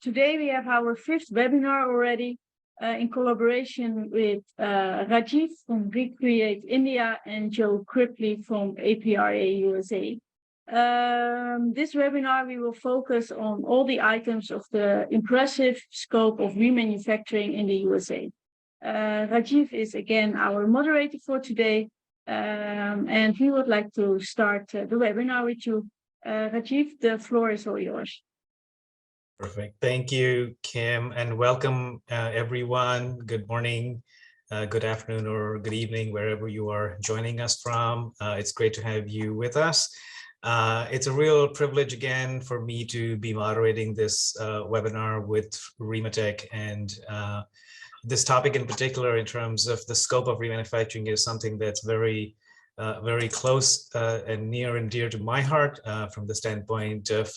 Today we have our fifth webinar already in collaboration with Rajiv from Recreate India and Joe Cripley from APRA USA. This webinar, we will focus on all the items of the impressive scope of remanufacturing in the USA. Rajiv is again our moderator for today, and he would like to start the webinar with you. Rajiv, the floor is all yours. Perfect. Thank you, Kim, and welcome everyone. Good morning, good afternoon, or good evening, wherever you are joining us from. It's great to have you with us. It's a real privilege again for me to be moderating this webinar with REMATEC, and this topic in particular in terms of the scope of remanufacturing is something that's very close and near and dear to my heart from the standpoint of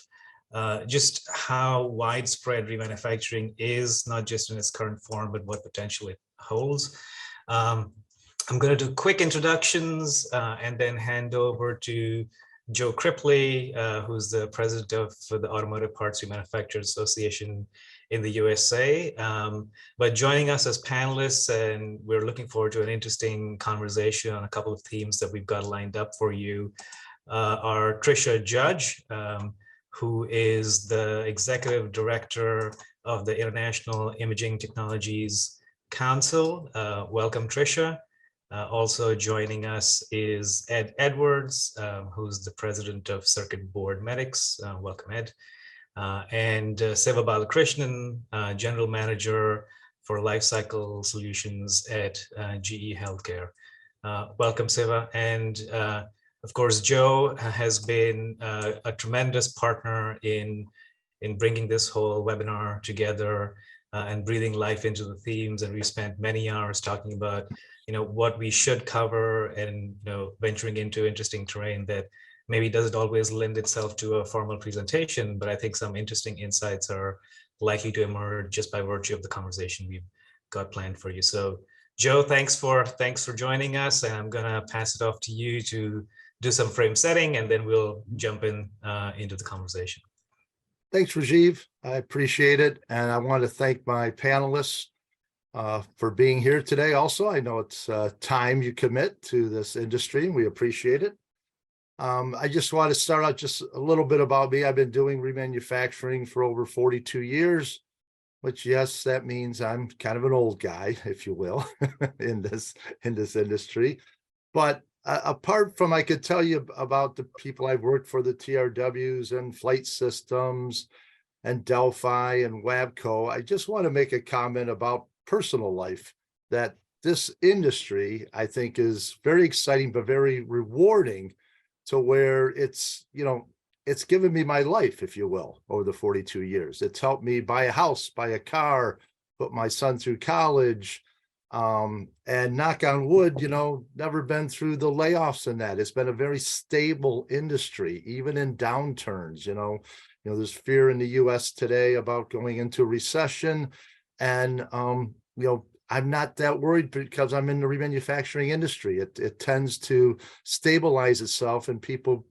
just how widespread remanufacturing is, not just in its current form, but what potential it holds. I'm going to do quick introductions and then hand over to Joe Cripley, who's the president of the Automotive Parts Remanufacturers Association in the USA. But joining us as panelists, and we're looking forward to an interesting conversation on a couple of themes that we've got lined up for you, are Tricia Judge, who is the executive director of the International Imaging Technologies Council. Welcome, Tricia. Also joining us is Ed Edwards, who's the president of Circuit Board Medics. Welcome, Ed. And Seva Balakrishnan, general manager for Lifecycle Solutions at GE Healthcare. Welcome, Seva. And of course, Joe has been a tremendous partner in bringing this whole webinar together and breathing life into the themes. And we spent many hours talking about, what we should cover and, venturing into interesting terrain that maybe doesn't always lend itself to a formal presentation, but I think some interesting insights are likely to emerge just by virtue of the conversation we've got planned for you. So Joe, thanks for joining us. And I'm gonna pass it off to you to do some frame setting, and then we'll jump in into the conversation. Thanks, Rajiv. I appreciate it. And I want to thank my panelists for being here today. Also, I know it's time you commit to this industry, and we appreciate it. I just want to start out just a little bit about me. I've been doing remanufacturing for over 42 years, which, yes, that means I'm kind of an old guy, if you will, in this industry. But apart from, I could tell you about the people I've worked for, the TRWs and Flight Systems and Delphi and Wabco, I just want to make a comment about personal life, that this industry, I think, is very exciting, but very rewarding, to where it's, it's given me my life, if you will, over the 42 years. It's helped me buy a house, buy a car, put my son through college, and knock on wood, never been through the layoffs and that. It's been a very stable industry, even in downturns. There's fear in the US today about going into recession. And, I'm not that worried because I'm in the remanufacturing industry. It tends to stabilize itself, and people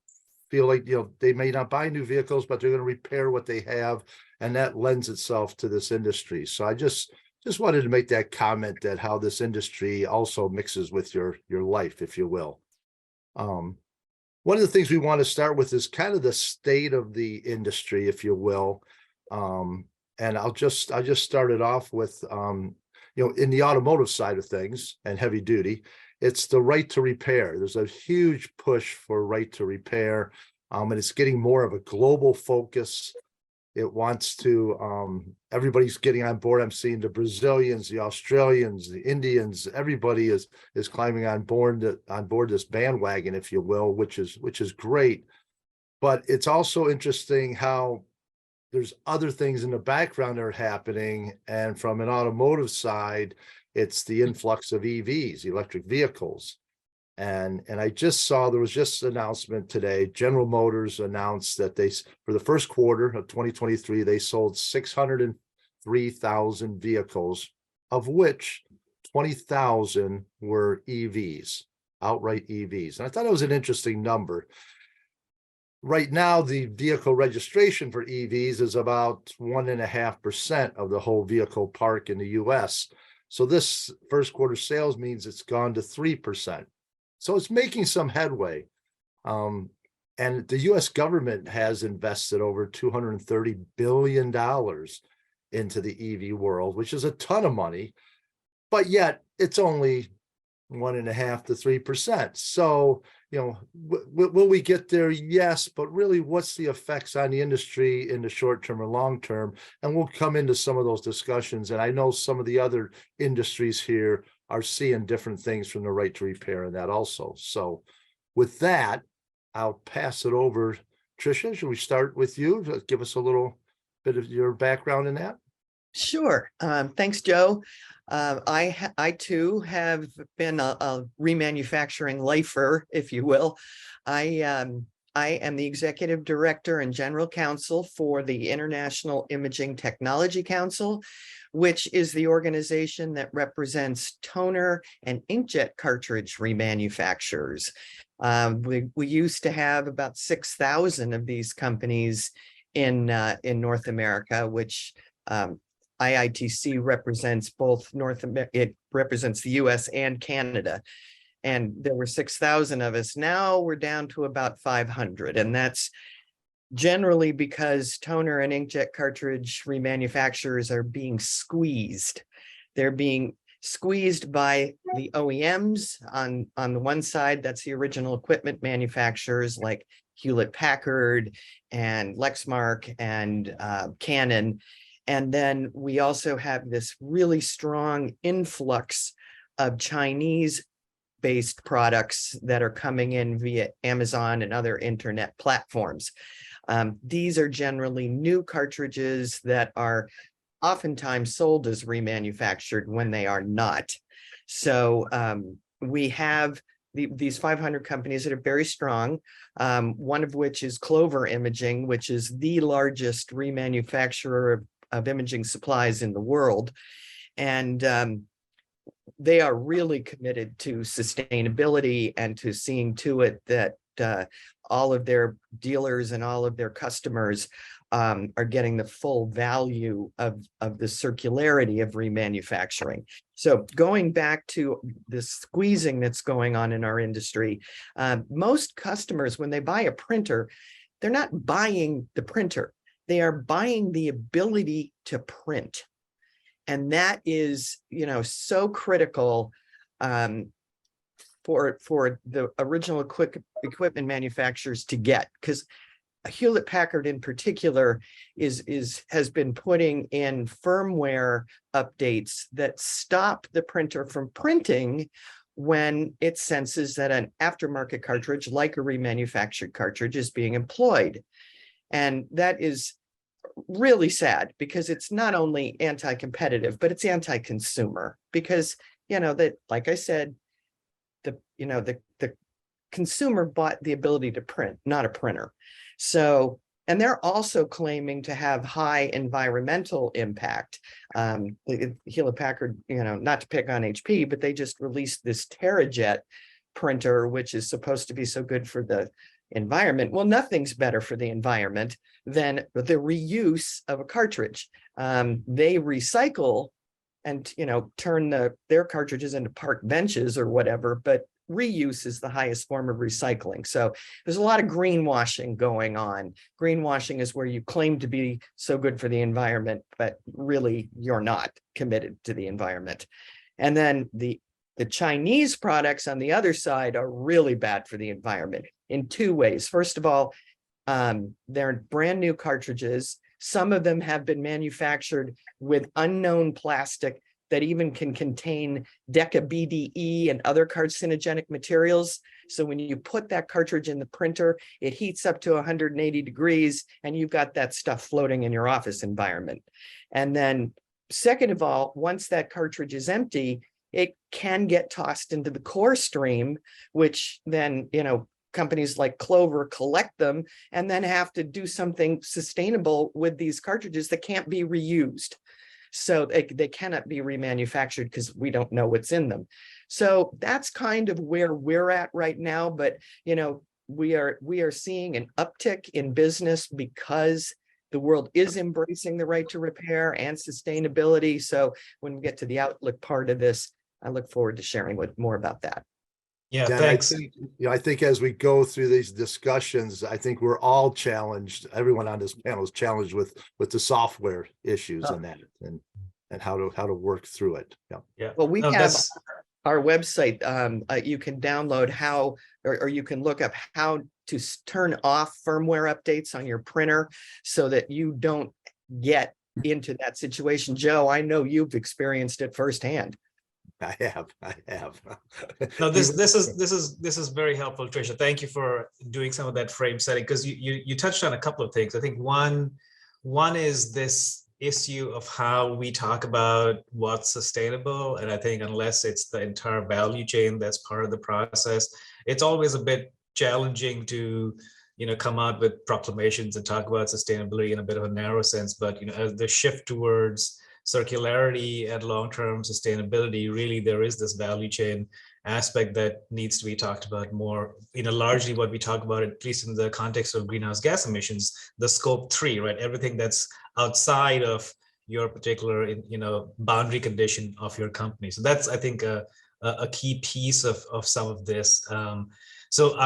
feel like, they may not buy new vehicles, but they're going to repair what they have. And that lends itself to this industry. So I just wanted to make that comment, that how this industry also mixes with your life, if you will. One of the things we want to start with is kind of the state of the industry, if you will. And I'll just start it off with, in the automotive side of things and heavy duty, it's the right to repair. There's a huge push for right to repair, and it's getting more of a global focus. It wants to, everybody's getting on board. I'm seeing the Brazilians, the Australians, the Indians, everybody is climbing on board this bandwagon, if you will, which is great. But it's also interesting how there's other things in the background that are happening. And from an automotive side, it's the influx of EVs, electric vehicles. And I just saw, there was just an announcement today, General Motors announced that for the first quarter of 2023, they sold 603,000 vehicles, of which 20,000 were EVs, outright EVs. And I thought it was an interesting number. right now, the vehicle registration for EVs is about 1.5% of the whole vehicle park in the US. So this first quarter sales means it's gone to 3%. So it's making some headway. And the US government has invested over $230 billion into the EV world, which is a ton of money, but yet it's only 1.5 to 3%. So, will we get there? Yes, but really, what's the effects on the industry in the short term or long term? And we'll come into some of those discussions. And I know some of the other industries here are seeing different things from the right to repair and that also. So with that, I'll pass it over. Tricia, should we start with you? Give us a little bit of your background in that. Sure. Thanks, Joe. I too have been a remanufacturing lifer, if you will. I am the executive director and general counsel for the International Imaging Technology Council, which is the organization that represents toner and inkjet cartridge remanufacturers. We used to have about 6,000 of these companies in North America, which IITC represents both it represents the US and Canada. And there were 6,000 of us. Now we're down to about 500. And that's generally because toner and inkjet cartridge remanufacturers are being squeezed. They're being squeezed by the OEMs on the one side. That's the original equipment manufacturers like Hewlett-Packard and Lexmark and Canon. And then we also have this really strong influx of Chinese-based products that are coming in via Amazon and other internet platforms. These are generally new cartridges that are oftentimes sold as remanufactured when they are not. So we have these 500 companies that are very strong, one of which is Clover Imaging, which is the largest remanufacturer of imaging supplies in the world. And they are really committed to sustainability and to seeing to it that all of their dealers and all of their customers are getting the full value of the circularity of remanufacturing. So going back to the squeezing that's going on in our industry, most customers, when they buy a printer, they're not buying the printer. They are buying the ability to print. And that is, so critical for the original equipment manufacturers to get, because Hewlett-Packard in particular has been putting in firmware updates that stop the printer from printing when it senses that an aftermarket cartridge, like a remanufactured cartridge, is being employed. And that is really sad, because it's not only anti-competitive, but it's anti-consumer, because, that, like I said, the consumer bought the ability to print, not a printer. So, and they're also claiming to have high environmental impact. Hewlett-Packard, not to pick on HP, but they just released this TerraJet printer, which is supposed to be so good for the environment. Well, nothing's better for the environment than the reuse of a cartridge. They recycle and turn their cartridges into park benches or whatever, but reuse is the highest form of recycling. So there's a lot of greenwashing going on. Greenwashing is where you claim to be so good for the environment, but really you're not committed to the environment. And then the Chinese products on the other side are really bad for the environment in two ways. First of all, they're brand new cartridges. Some of them have been manufactured with unknown plastic that even can contain deca-BDE and other carcinogenic materials. So when you put that cartridge in the printer, it heats up to 180 degrees and you've got that stuff floating in your office environment. And then second of all, once that cartridge is empty, it can get tossed into the core stream, which then, companies like Clover collect them and then have to do something sustainable with these cartridges that can't be reused. So they cannot be remanufactured because we don't know what's in them. So that's kind of where we're at right now. But, we are seeing an uptick in business because the world is embracing the right to repair and sustainability. So when we get to the outlook part of this, I look forward to sharing more about that. Yeah, Dan, thanks. I think as we go through these discussions, I think we're all challenged. Everyone on this panel is challenged with the software issues and that, and how to work through it. Yeah. Yeah. Well, we No, have that's our website. You can download how, or you can look up how to turn off firmware updates on your printer so that you don't get into that situation. Joe, I know you've experienced it firsthand. I have. no, this is very helpful, Tricia. Thank you for doing some of that frame setting, because you touched on a couple of things. I think one is this issue of how we talk about what's sustainable, and I think unless it's the entire value chain that's part of the process, it's always a bit challenging to come out with proclamations and talk about sustainability in a bit of a narrow sense. But as the shift towards circularity and long-term sustainability, really there is this value chain aspect that needs to be talked about more. Largely what we talk about, at least in the context of greenhouse gas emissions, the scope 3, right? Everything that's outside of your particular boundary condition of your company. So that's, I think, a key piece of some of this. So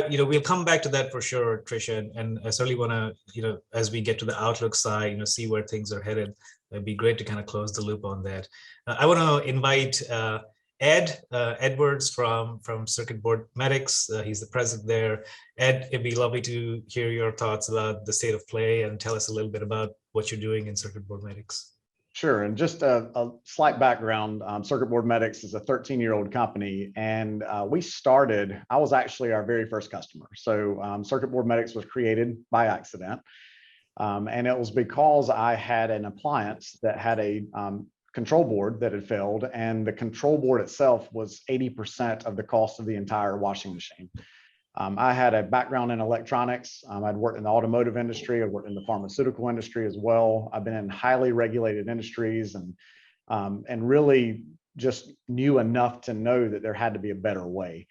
we'll come back to that for sure, Tricia, and I certainly want to, as we get to the outlook side, see where things are headed. It'd be great to kind of close the loop on that. I want to invite Ed Edwards from Circuit Board Medics. He's the president there. Ed, it'd be lovely to hear your thoughts about the state of play and tell us a little bit about what you're doing in Circuit Board Medics. Sure. And just a slight background, Circuit Board Medics is a 13-year-old company, and I was actually our very first customer. So Circuit Board Medics was created by accident. And it was because I had an appliance that had a control board that had failed, and the control board itself was 80% of the cost of the entire washing machine. I had a background in electronics. I'd worked in the automotive industry. I worked in the pharmaceutical industry as well. I've been in highly regulated industries and really just knew enough to know that there had to be a better way.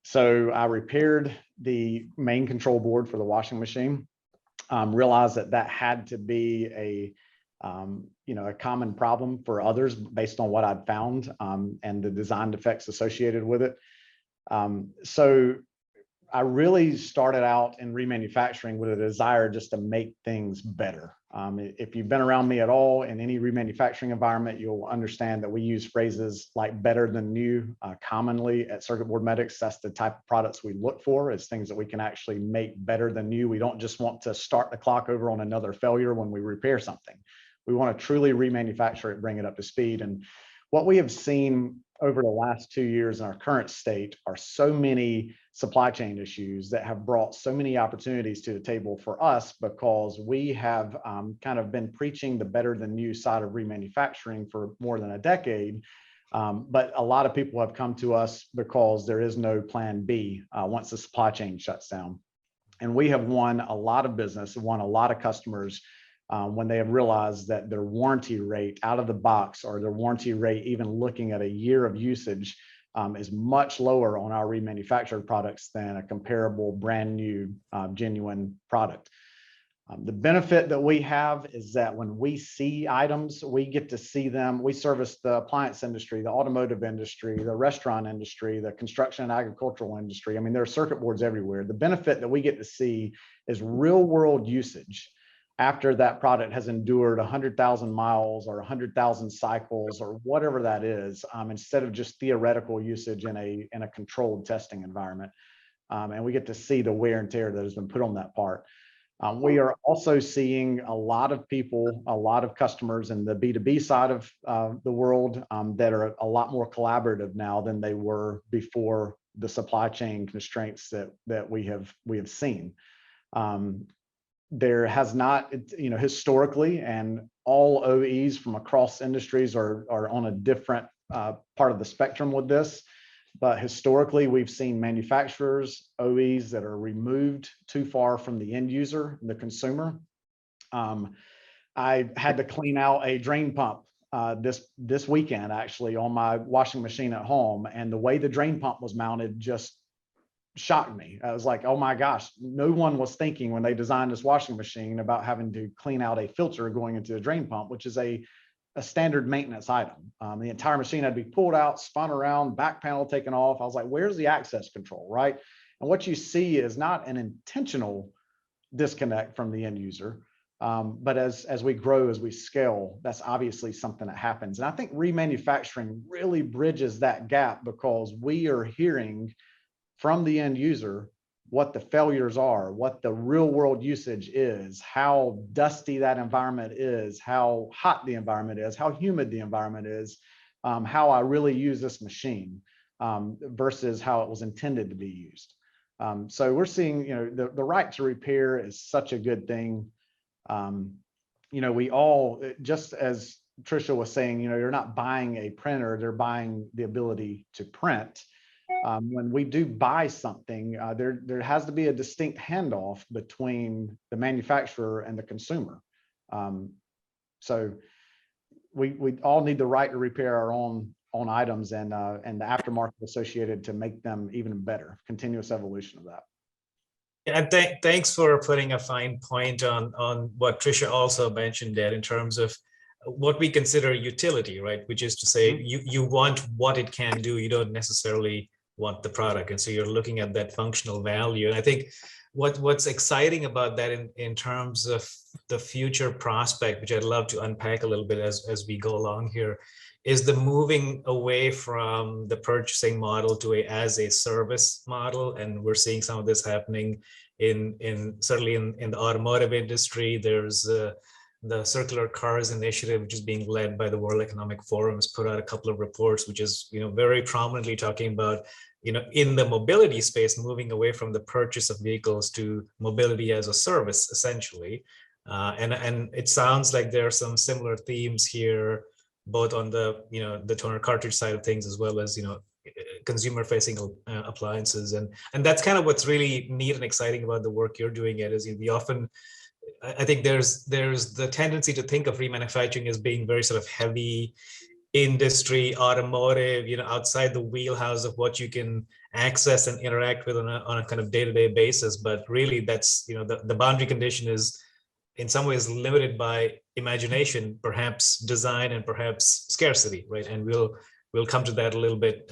So I repaired the main control board for the washing machine. Realized that had to be a common problem for others based on what I'd found and the design defects associated with it. So I really started out in remanufacturing with a desire just to make things better. If you've been around me at all in any remanufacturing environment, you'll understand that we use phrases like better than new commonly at Circuit Board Medics. That's the type of products we look for, is things that we can actually make better than new. We don't just want to start the clock over on another failure when we repair something. We want to truly remanufacture it, bring it up to speed. And what we have seen over the last 2 years in our current state are so many supply chain issues that have brought so many opportunities to the table for us, because we have kind of been preaching the better than new side of remanufacturing for more than a decade. But a lot of people have come to us because there is no plan B once the supply chain shuts down. And we have won a lot of business, won a lot of customers when they have realized that their warranty rate out of the box, or their warranty rate even looking at a year of usage, is much lower on our remanufactured products than a comparable brand new genuine product. The benefit that we have is that when we see items, we get to see them. We service the appliance industry, the automotive industry, the restaurant industry, the construction and agricultural industry. I mean, there are circuit boards everywhere. The benefit that we get to see is real world usage after that product has endured 100,000 miles or 100,000 cycles or whatever that is, instead of just theoretical usage in a controlled testing environment. And we get to see the wear and tear that has been put on that part. We are also seeing a lot of people, a lot of customers in the B2B side of the world that are a lot more collaborative now than they were before the supply chain constraints that we have seen. There has not, historically, and all OEs from across industries are on a different part of the spectrum with this. But historically, we've seen manufacturers, OEs that are removed too far from the end user, the consumer. I had to clean out a drain pump this weekend, actually, on my washing machine at home. And the way the drain pump was mounted just shocked me. I was like, oh my gosh, no one was thinking when they designed this washing machine about having to clean out a filter going into a drain pump, which is a standard maintenance item. The entire machine had to be pulled out, spun around, back panel taken off. I was like, where's the access control, right? And what you see is not an intentional disconnect from the end user, but as we grow, as we scale, that's obviously something that happens. And I think remanufacturing really bridges that gap, because we are hearing from the end user what the failures are, what the real world usage is, how dusty that environment is, how hot the environment is, how humid the environment is, how I really use this machine versus how it was intended to be used. So we're seeing, the right to repair is such a good thing. We all, just as Tricia was saying, you're not buying a printer, they're buying the ability to print. When we do buy something, there has to be a distinct handoff between the manufacturer and the consumer. So we all need the right to repair our own items and the aftermarket associated to make them even better. Continuous evolution of that. And thanks for putting a fine point on what Tricia also mentioned there in terms of what we consider utility, right? Which is to say, you want what it can do. You don't necessarily want the product, and so you're looking at that functional value. And I think what's exciting about that in terms of the future prospect, which I'd love to unpack a little bit as we go along here, is the moving away from the purchasing model to as a service model. And we're seeing some of this happening certainly in the automotive industry. There's the Circular Cars Initiative, which is being led by the World Economic Forum, has put out a couple of reports, which is very prominently talking about in the mobility space, moving away from the purchase of vehicles to mobility as a service, essentially. And it sounds like there are some similar themes here, both on the the toner cartridge side of things, as well as consumer facing appliances. And that's kind of what's really neat and exciting about the work you're doing. It is we often, I think there's the tendency to think of remanufacturing as being very sort of heavy industry, automotive, outside the wheelhouse of what you can access and interact with on a kind of day-to-day basis. But really, that's the boundary condition is in some ways limited by imagination, perhaps design, and perhaps scarcity, right? And we'll come to that a little bit.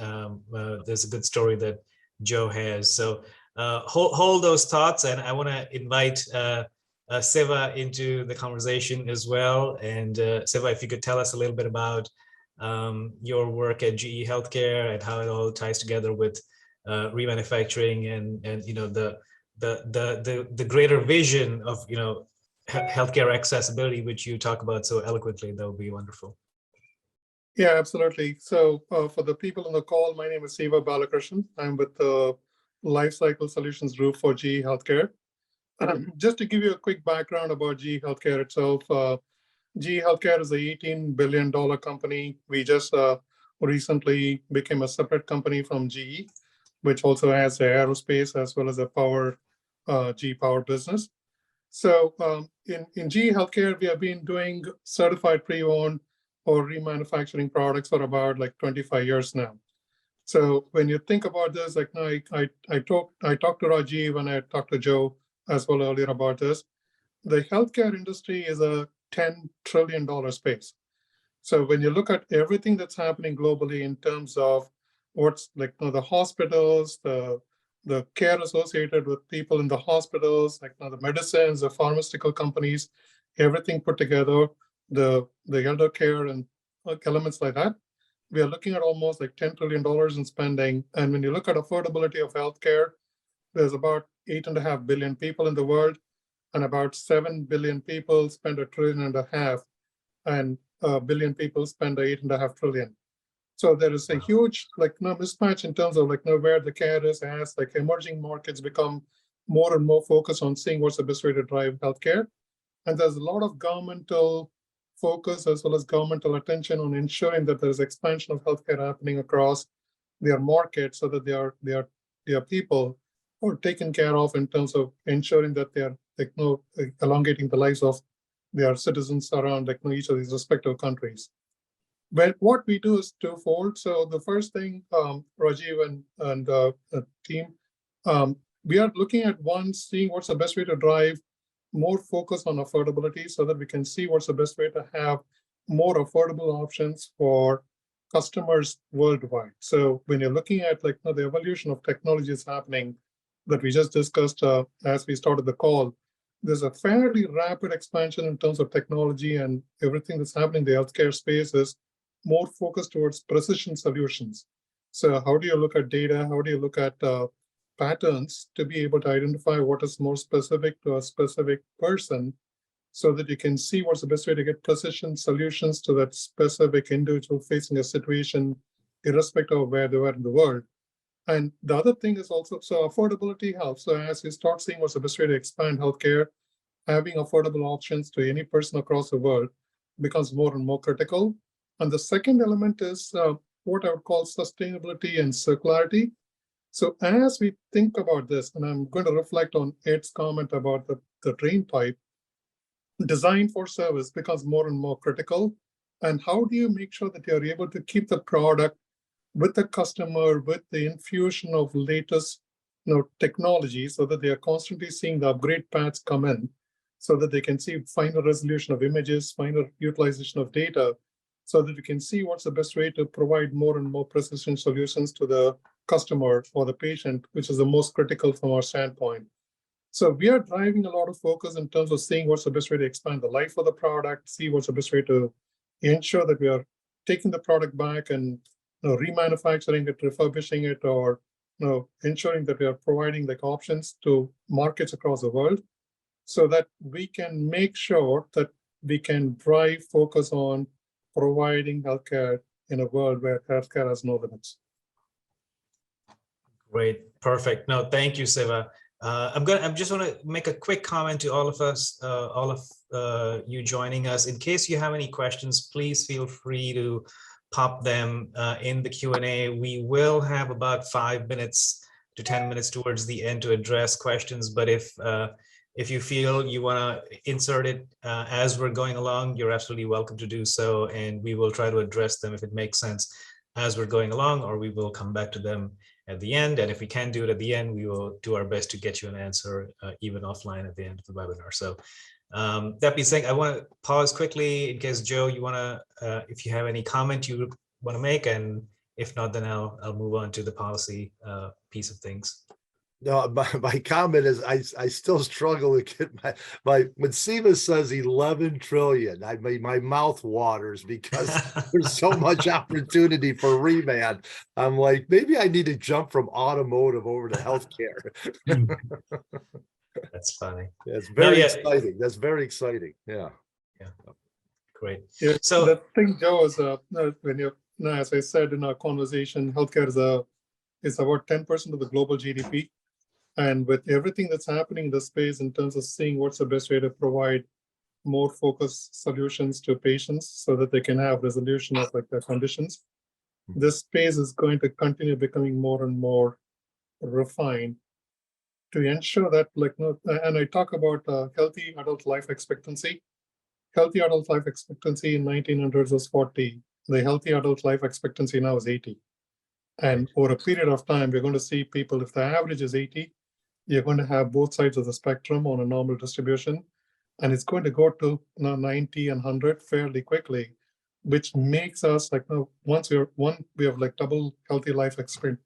There's a good story that Joe has. So hold those thoughts, and I want to invite Siva into the conversation as well. And Siva, if you could tell us a little bit about your work at GE Healthcare and how it all ties together with remanufacturing and the greater vision of healthcare accessibility, which you talk about so eloquently. That would be wonderful. Yeah, absolutely. So for the people on the call, my name is Siva Balakrishnan. I'm with the Lifecycle Solutions Group for GE Healthcare. Just to give you a quick background about GE Healthcare itself, GE Healthcare is an $18 billion company. We just recently became a separate company from GE, which also has aerospace as well as a GE Power business. So in GE Healthcare, we have been doing certified pre-owned or remanufacturing products for about 25 years now. So when you think about this, I talked to Rajiv and I talked to Joe as well earlier about this. The healthcare industry is a $10 trillion space. So when you look at everything that's happening globally in terms of what's the hospitals, the care associated with people in the hospitals, the medicines, the pharmaceutical companies, everything put together, the elder care and elements like that, we are looking at almost $10 trillion in spending. And when you look at affordability of healthcare, there's about 8.5 billion people in the world, and about 7 billion people spend $1.5 trillion, and a billion people spend $8.5 trillion. So there is a huge mismatch in terms of where the care is as emerging markets become more and more focused on seeing what's the best way to drive healthcare. And there's a lot of governmental focus as well as governmental attention on ensuring that there's expansion of healthcare happening across their markets so that their people are taken care of in terms of ensuring that they are elongating the lives of their citizens around each of these respective countries. But what we do is twofold. So the first thing, Rajiv and the team, We are looking at seeing what's the best way to drive more focus on affordability so that we can see what's the best way to have more affordable options for customers worldwide. So when you're looking at the evolution of technology is happening that we just discussed as we started the call, there's a fairly rapid expansion in terms of technology, and everything that's happening in the healthcare space is more focused towards precision solutions. So how do you look at data? How do you look at patterns to be able to identify what is more specific to a specific person so that you can see what's the best way to get precision solutions to that specific individual facing a situation, irrespective of where they were in the world. And the other thing is also, so affordability helps. So as you start seeing what's the best way to expand healthcare, having affordable options to any person across the world becomes more and more critical. And the second element is what I would call sustainability and circularity. So as we think about this, and I'm going to reflect on Ed's comment about the drain pipe, design for service becomes more and more critical. And how do you make sure that you're able to keep the product with the customer, with the infusion of latest technology, so that they are constantly seeing the upgrade paths come in, so that they can see finer resolution of images, finer utilization of data, so that we can see what's the best way to provide more and more precision solutions to the customer or the patient, which is the most critical from our standpoint. So we are driving a lot of focus in terms of seeing what's the best way to expand the life of the product, see what's the best way to ensure that we are taking the product back and remanufacturing it, refurbishing it, or ensuring that we are providing options to markets across the world, so that we can make sure that we can drive focus on providing healthcare in a world where healthcare has no limits. Great, perfect. No, thank you, Siva. I'm just want to make a quick comment to all of us, all of you joining us. In case you have any questions, please feel free to pop them in the Q&A. We will have about 5 minutes to 10 minutes towards the end to address questions. But if you feel you want to insert it as we're going along, you're absolutely welcome to do so, and we will try to address them if it makes sense as we're going along, or we will come back to them at the end. And if we can do it at the end, we will do our best to get you an answer even offline at the end of the webinar. So that being said, I want to pause quickly in case, Joe, you want to, if you have any comment you want to make, and if not, then I'll move on to the policy piece of things. No, my comment is I still struggle to get when Siva says 11 trillion, I mean, my mouth waters because there's so much opportunity for Reman. I'm like, maybe I need to jump from automotive over to healthcare. That's funny. Yeah, it's very exciting. That's very exciting. Yeah. Yeah. Great. Yeah, so the thing, Joe, is when you as I said in our conversation, healthcare is about 10% of the global GDP. And with everything that's happening in the space in terms of seeing what's the best way to provide more focused solutions to patients so that they can have resolution of their conditions, this space is going to continue becoming more and more refined to ensure that, and I talk about healthy adult life expectancy. Healthy adult life expectancy in 1900s was 40. The healthy adult life expectancy now is 80. And over a period of time, we're going to see people, if the average is 80, you're going to have both sides of the spectrum on a normal distribution, and it's going to go to 90 and 100 fairly quickly, which makes us once we have double healthy life expectancy,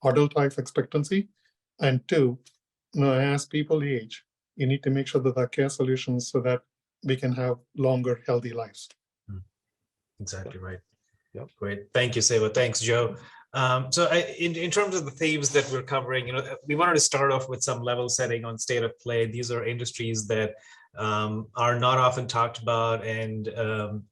adult life expectancy, and two, as people age, you need to make sure that there are care solutions so that we can have longer healthy lives. Exactly right. Yep. Great. Thank you, Siva. Thanks, Joe. So in terms of the themes that we're covering, we wanted to start off with some level setting on state of play. These are industries that are not often talked about. And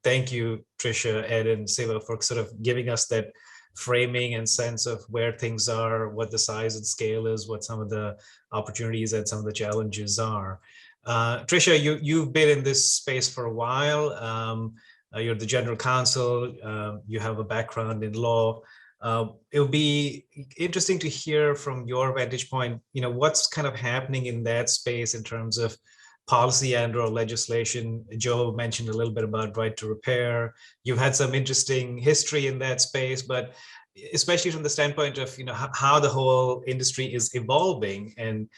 thank you, Tricia, Ed, and Siva for sort of giving us that framing and sense of where things are, what the size and scale is, what some of the opportunities and some of the challenges are. Tricia, you've been in this space for a while. You're the general counsel. You have a background in law. It'll be interesting to hear from your vantage point, what's kind of happening in that space in terms of policy and or legislation. Joe mentioned a little bit about right to repair. You've had some interesting history in that space, but especially from the standpoint of how the whole industry is evolving, and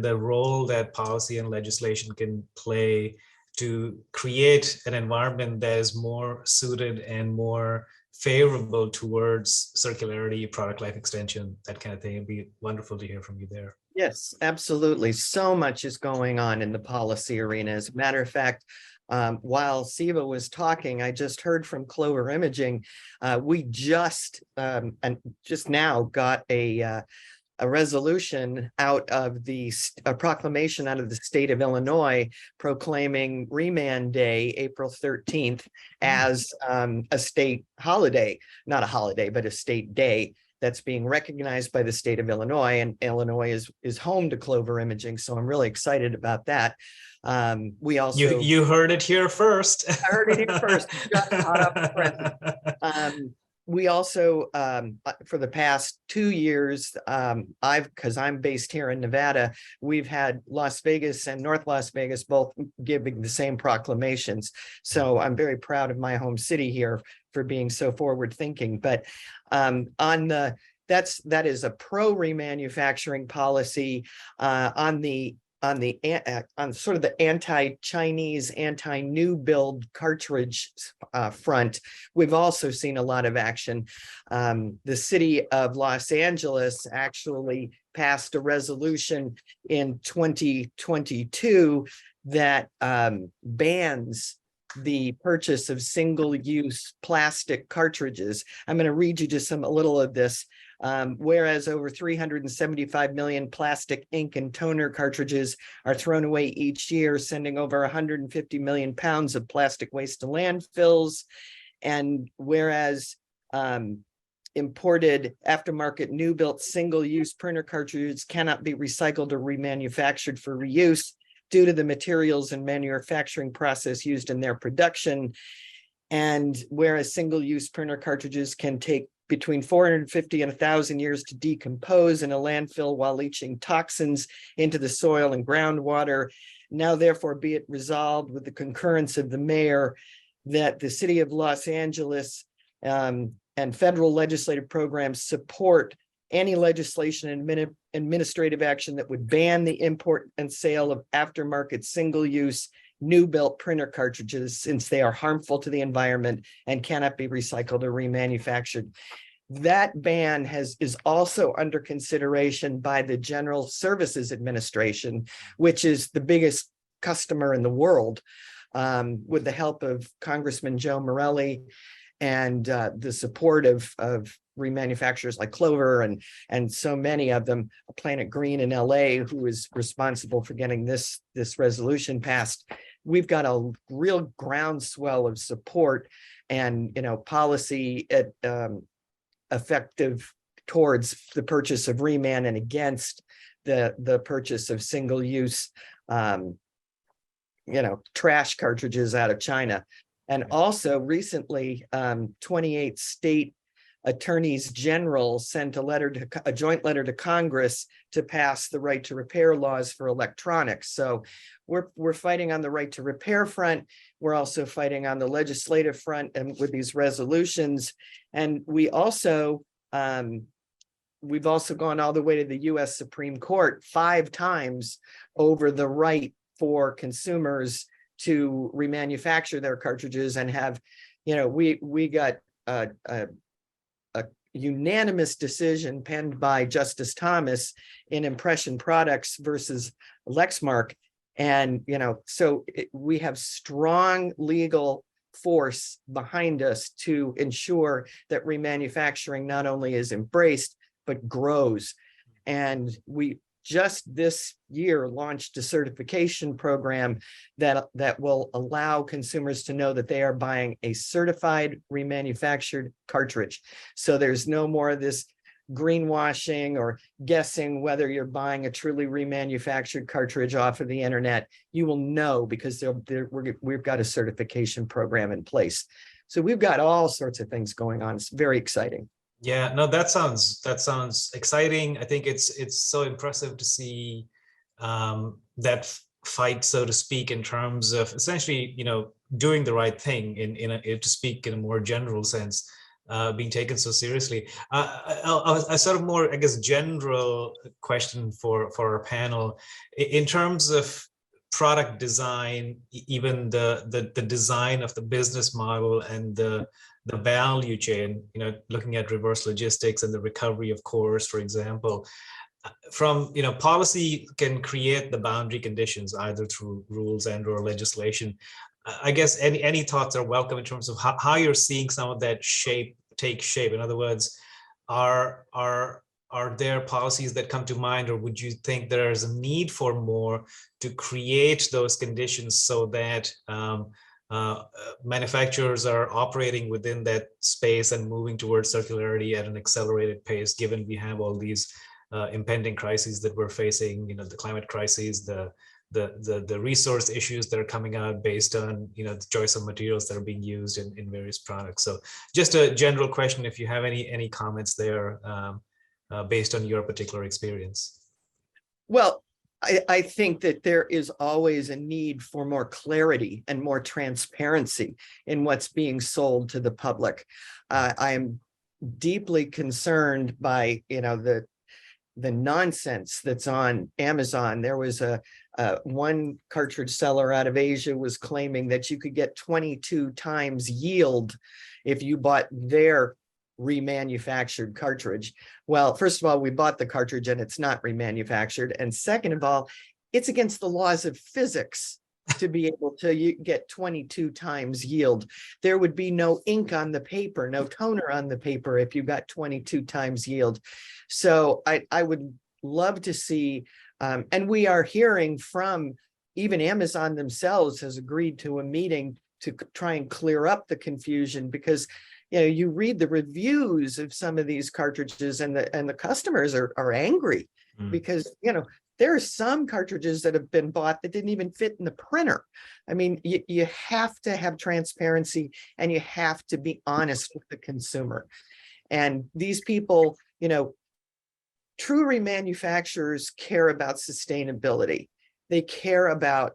the role that policy and legislation can play to create an environment that is more suited and more favorable towards circularity, product life extension, that kind of thing. It'd be wonderful to hear from you there. Yes, absolutely. So much is going on in the policy arena. As a matter of fact, while Siva was talking, I just heard from Clover Imaging. We just now got a resolution out of a proclamation out of the state of Illinois proclaiming Remand Day, April 13th, as a state holiday, not a holiday, but a state day that's being recognized by the state of Illinois, and Illinois is home to Clover Imaging. So I'm really excited about that. We also you heard it here first. I heard it here first. Just hot off the press. We also, for the past 2 years, because I'm based here in Nevada, we've had Las Vegas and North Las Vegas both giving the same proclamations. So I'm very proud of my home city here for being so forward thinking. But that is a pro remanufacturing policy. On sort of the anti-Chinese, anti-new build cartridge front, we've also seen a lot of action. The city of Los Angeles actually passed a resolution in 2022 that bans the purchase of single-use plastic cartridges. I'm going to read you just a little of this. Whereas over 375 million plastic ink and toner cartridges are thrown away each year, sending over 150 million pounds of plastic waste to landfills. And whereas imported aftermarket new built single-use printer cartridges cannot be recycled or remanufactured for reuse due to the materials and manufacturing process used in their production. And whereas single-use printer cartridges can take between 450 and 1,000 years to decompose in a landfill while leaching toxins into the soil and groundwater. Now, therefore, be it resolved with the concurrence of the mayor that the city of Los Angeles and federal legislative programs support any legislation and administrative action that would ban the import and sale of aftermarket single-use new-built printer cartridges, since they are harmful to the environment and cannot be recycled or remanufactured. That ban is also under consideration by the General Services Administration, which is the biggest customer in the world, with the help of Congressman Joe Morelli and the support of remanufacturers like Clover and so many of them. Planet Green in LA, who is responsible for getting this resolution passed. We've got a real groundswell of support and policy effective towards the purchase of reman and against the purchase of single-use trash cartridges out of China. And also recently 28 state attorneys general sent a joint letter to Congress to pass the right to repair laws for electronics. So we're fighting on the right to repair front. We're also fighting on the legislative front and with these resolutions. And we've also gone all the way to the U.S. Supreme Court 5 times over the right for consumers to remanufacture their cartridges and have, we got a unanimous decision penned by Justice Thomas in Impression Products versus Lexmark. And, so we have strong legal force behind us to ensure that remanufacturing not only is embraced, but grows. And we just this year launched a certification program that will allow consumers to know that they are buying a certified remanufactured cartridge. So there's no more of this greenwashing or guessing whether you're buying a truly remanufactured cartridge off of the internet. You will know because we've got a certification program in place. So we've got all sorts of things going on. It's very exciting. Yeah, no, that sounds exciting. I think it's so impressive to see that fight, so to speak, in terms of essentially, doing the right thing to speak in a more general sense. being taken so seriously. A sort of more, I guess, general question for our panel. In terms of product design, even the design of the business model and the value chain, looking at reverse logistics and the recovery of cores, for example, from, policy can create the boundary conditions either through rules and or legislation. I guess any thoughts are welcome in terms of how you're seeing some of that take shape. In other words, are there policies that come to mind, or would you think there is a need for more to create those conditions so that manufacturers are operating within that space and moving towards circularity at an accelerated pace, given we have all these impending crises that we're facing, the climate crises, the resource issues that are coming out based on, the choice of materials that are being used in various products. So just a general question, if you have any comments there based on your particular experience. Well, I think that there is always a need for more clarity and more transparency in what's being sold to the public. I am deeply concerned by, the nonsense that's on Amazon. There was one cartridge seller out of Asia was claiming that you could get 22 times yield if you bought their remanufactured cartridge. Well, first of all, we bought the cartridge and it's not remanufactured. And second of all, it's against the laws of physics to be able to get 22 times yield. There would be no ink on the paper, no toner on the paper if you got 22 times yield. So I would love to see, and we are hearing from even Amazon themselves has agreed to a meeting to try and clear up the confusion, because you read the reviews of some of these cartridges and the customers are angry because there are some cartridges that have been bought that didn't even fit in the printer. I mean, you have to have transparency and you have to be honest with the consumer. And these people, true remanufacturers care about sustainability. They care about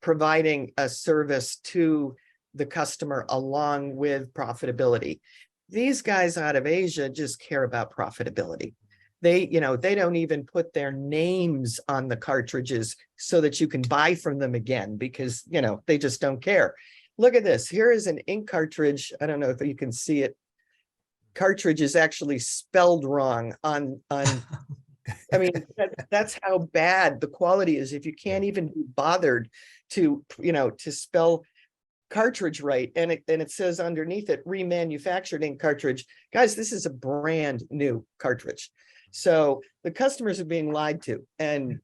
providing a service to the customer along with profitability. These guys out of Asia just care about profitability. They don't even put their names on the cartridges so that you can buy from them again, because, they just don't care. Look at this. Here is an ink cartridge. I don't know if you can see it. Cartridge is actually spelled wrong on I mean, that's how bad the quality is. If you can't even be bothered to spell cartridge right, and it says underneath it, remanufactured ink cartridge. Guys, this is a brand new cartridge. So the customers are being lied to, and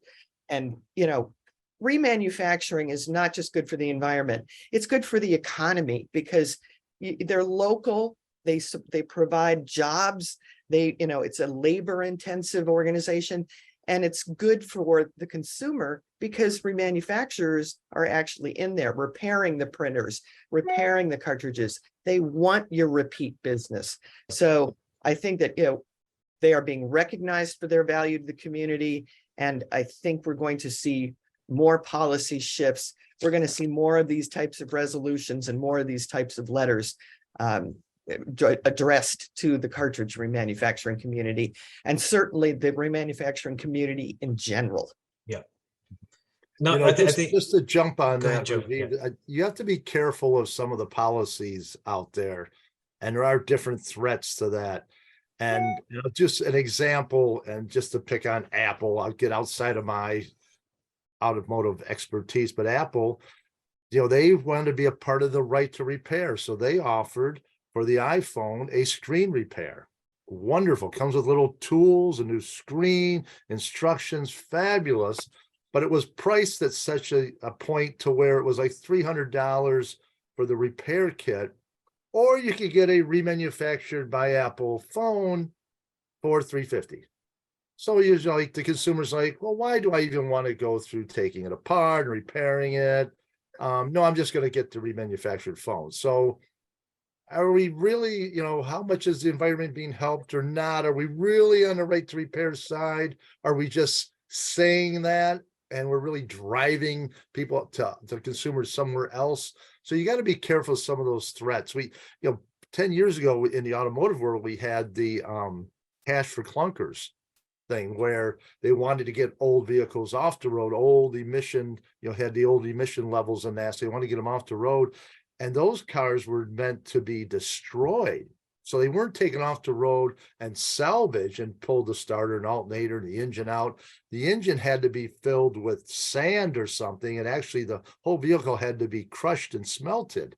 remanufacturing is not just good for the environment, it's good for the economy, because they're local, they provide jobs, it's a labor intensive organization, and it's good for the consumer because remanufacturers are actually in there repairing the printers, repairing the cartridges. They want your repeat business. So I think that they are being recognized for their value to the community. And I think we're going to see more policy shifts. We're going to see more of these types of resolutions and more of these types of letters addressed to the cartridge remanufacturing community, and certainly the remanufacturing community in general. Yeah. No, I think just to jump on that, Joe. You have to be careful of some of the policies out there, and there are different threats to that. And just an example, and just to pick on Apple, I'll get outside of my automotive expertise, but Apple, they wanted to be a part of the right to repair. So they offered for the iPhone a screen repair. Wonderful. Comes with little tools, a new screen, instructions, fabulous. But it was priced at such a point to where it was like $300 for the repair kit. Or you could get a remanufactured by Apple phone for $350. So usually the consumer's like, well, why do I even want to go through taking it apart and repairing it? No, I'm just going to get the remanufactured phone. So are we really, how much is the environment being helped or not? Are we really on the right to repair side? Are we just saying that and we're really driving people to consumers somewhere else. So you got to be careful of some of those threats. 10 years ago in the automotive world, we had the cash for clunkers thing where they wanted to get old vehicles off the road, old emission, had the old emission levels and that. So they want to get them off the road. And those cars were meant to be destroyed. So they weren't taken off the road and salvaged and pulled the starter and alternator and the engine out. The engine had to be filled with sand or something. And actually the whole vehicle had to be crushed and smelted.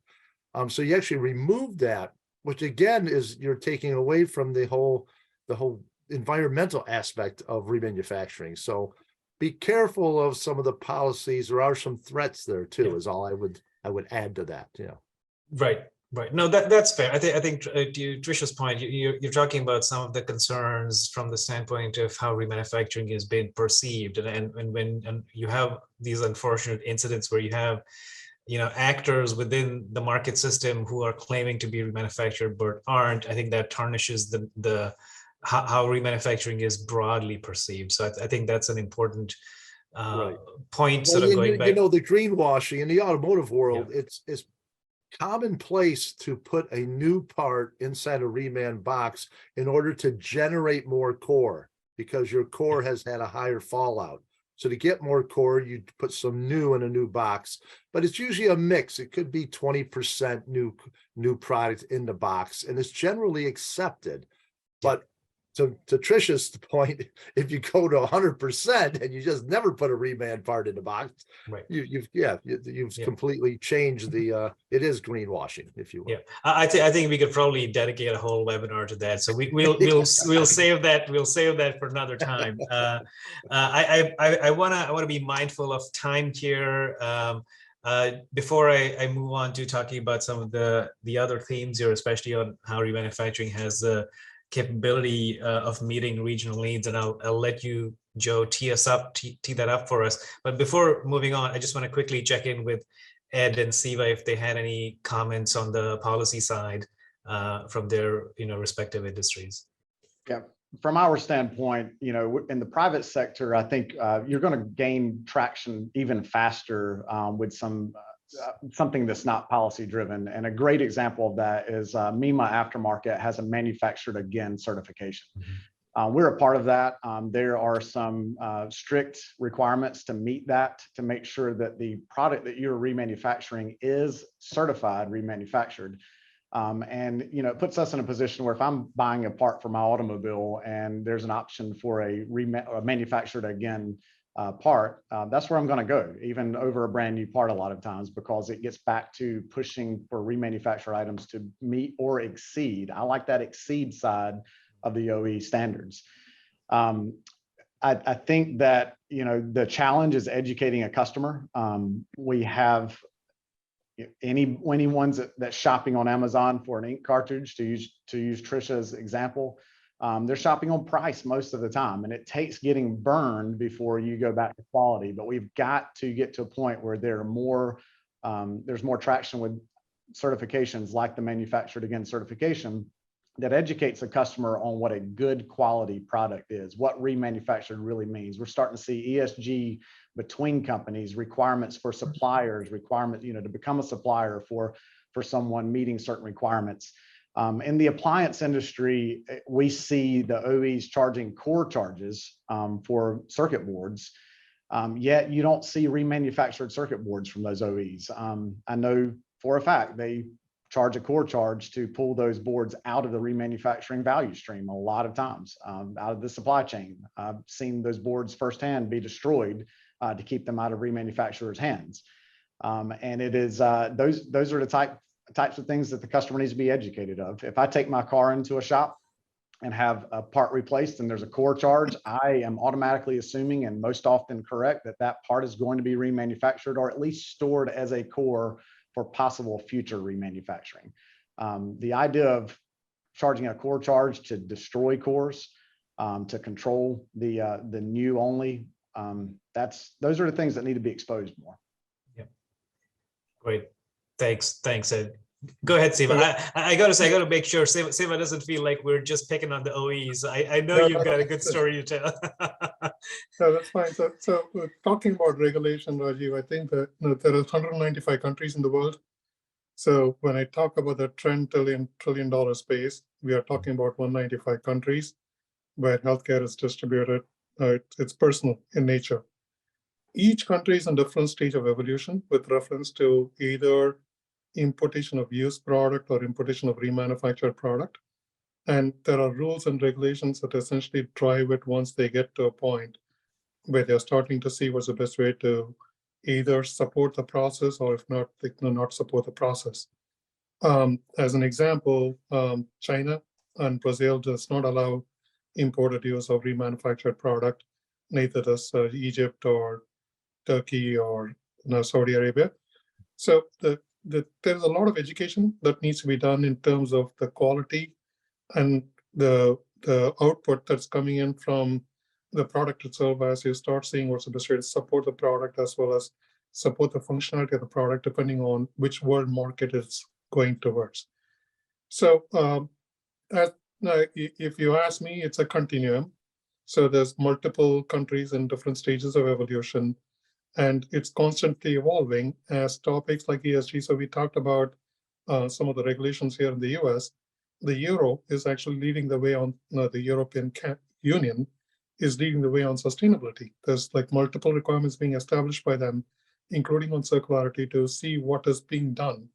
So you actually removed that, which again is you're taking away from the whole environmental aspect of remanufacturing. So be careful of some of the policies. There are some threats there too, is all I would add to that. Right. No, that's fair. I think to Trisha's point, you're talking about some of the concerns from the standpoint of how remanufacturing is being perceived, and when you have these unfortunate incidents where you have actors within the market system who are claiming to be remanufactured but aren't, I think that tarnishes the how remanufacturing is broadly perceived. So I think that's an important point. Sort of going back, the greenwashing in the automotive world, it's commonplace to put a new part inside a reman box in order to generate more core because your core has had a higher fallout. So to get more core, you put some new in a new box, but it's usually a mix. It could be 20% new product in the box, and it's generally accepted. But to Trisha's point, if you go to 100% and you just never put a reman part in the box, you've completely changed the. It is greenwashing, if you will. Yeah, I think we could probably dedicate a whole webinar to that. So we'll save that. We'll save that for another time. I wanna be mindful of time here. Before I move on to talking about some of the other themes here, especially on how remanufacturing has the capability of meeting regional needs, and I'll let you, Joe, tee that up for us. But before moving on, I just want to quickly check in with Ed and Siva if they had any comments on the policy side from their respective industries. Yeah, from our standpoint, in the private sector, I think you're going to gain traction even faster with something that's not policy driven. And a great example of that is MEMA Aftermarket has a manufactured again certification. We're a part of that. There are some strict requirements to meet that, to make sure that the product that you're remanufacturing is certified remanufactured. And it puts us in a position where if I'm buying a part for my automobile and there's an option for a manufactured again part, that's where I'm going to go, even over a brand new part a lot of times, because it gets back to pushing for remanufactured items to meet or exceed. I like that exceed side of the OE standards. I think that the challenge is educating a customer. We have anyone's that's shopping on Amazon for an ink cartridge, to use Trisha's example. They're shopping on price most of the time, and it takes getting burned before you go back to quality. But we've got to get to a point where there's more traction with certifications like the manufactured again certification that educates the customer on what a good quality product is, what remanufactured really means. We're starting to see ESG between companies, requirements for suppliers, requirements, to become a supplier for someone meeting certain requirements. In the appliance industry, we see the OEs charging core charges for circuit boards, yet you don't see remanufactured circuit boards from those OEs. I know for a fact they charge a core charge to pull those boards out of the remanufacturing value stream a lot of times, out of the supply chain. I've seen those boards firsthand be destroyed to keep them out of remanufacturers' hands. And it is those are the types of things that the customer needs to be educated of. If I take my car into a shop and have a part replaced and there's a core charge, I am automatically assuming, and most often correct, that that part is going to be remanufactured or at least stored as a core for possible future remanufacturing. The idea of charging a core charge to destroy cores, to control the new only, those are the things that need to be exposed more. Yeah, great. Thanks, Ed. Go ahead, Siva. I got to say, I got to make sure Siva doesn't feel like we're just picking on the OEs. I know No, you've got a good story to tell. No, that's fine. So talking about regulation, Rajiv, I think that there are 195 countries in the world. So when I talk about the $10 trillion space, we are talking about 195 countries where healthcare is distributed. It's personal in nature. Each country is in different stage of evolution with reference to either importation of used product or importation of remanufactured product. And there are rules and regulations that essentially drive it once they get to a point where they're starting to see what's the best way to either support the process or if not, they not support the process. As an example, China and Brazil does not allow imported use of remanufactured product, neither does Egypt or Turkey or Saudi Arabia. So there's a lot of education that needs to be done in terms of the quality and the output that's coming in from the product itself as you start seeing what's the best way to support the product as well as support the functionality of the product depending on which world market it's going towards. So if you ask me, it's a continuum. So there's multiple countries in different stages of evolution, and it's constantly evolving as topics like ESG. So we talked about some of the regulations here in the US. The Euro is actually leading the way on, the European Union is leading the way on sustainability. There's like multiple requirements being established by them, including on circularity, to see what is being done.